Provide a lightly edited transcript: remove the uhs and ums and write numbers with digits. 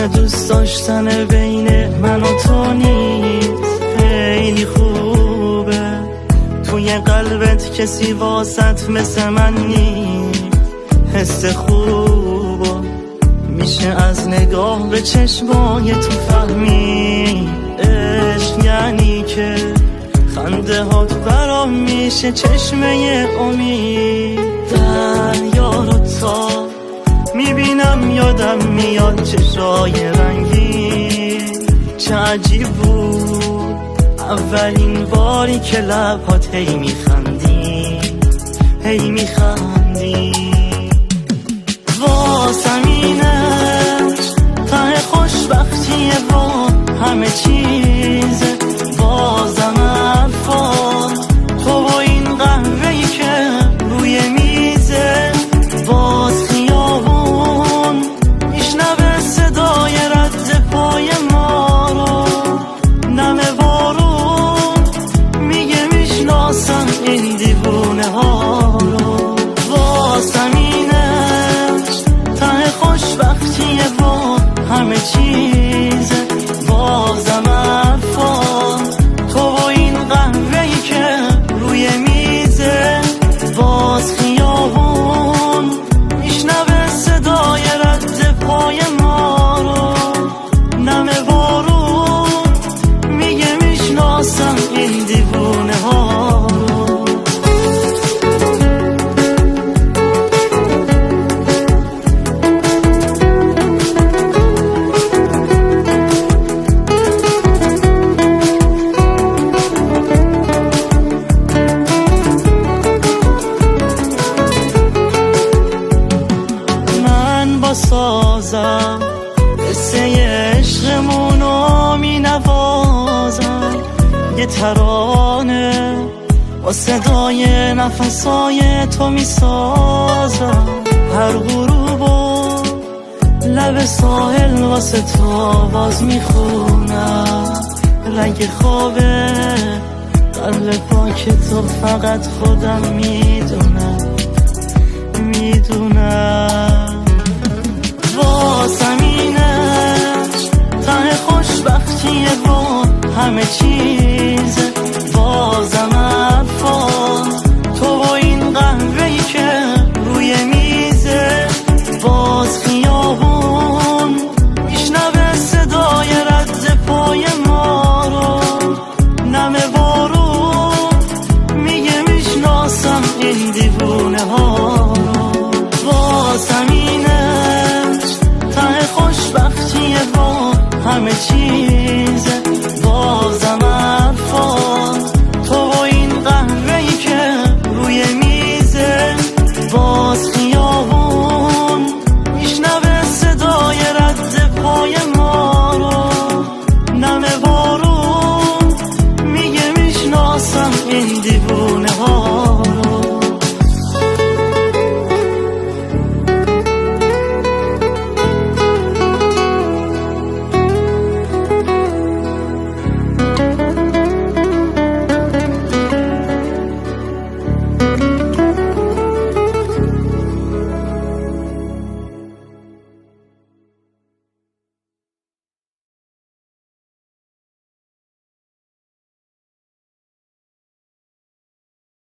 مثل دوست داشتن بین من و تو نیست. خیلی خوبه توی قلبت کسی واسط مثل من نیست. حس خوبه میشه از نگاه به چشمای تو فهمی. عشق یعنی که خنده هات برام میشه چشمه امید. دریا رو تا میبینم یادم میاد چشای رنگی. چه عجیب بود اولین باری که لبات هی میخندی، هی میخندی. واسم اینش ته خوشبختیه و همه چیزه. بازم حرفات تو و این قهوه‌ای که روی میزه. باز خیابون میشنوه صدای رد پای ما رو. نم بارون میگه میشناسم این دیوونه ها رو. واسم اینش ته خوشبختیه و همه چیزه. بازم حرفات تو و این قهوه‌ای که روی میزه. باز خیابون میشنوه صدای رد پای ما رو. نم بارون میگه میشناسم این دیوونه ها رو. من با سازم قصه عشقمونو می نوازم. یه ترانه با صدای نفسای تو می سازم. هر غروبو لب ساحل واسه تو باز می خونم. رنگ خوابه قلب پاک تو فقط خودم میدونم، میدونم. واسم اینش ته خوشبختیه و همه چیزه. بازم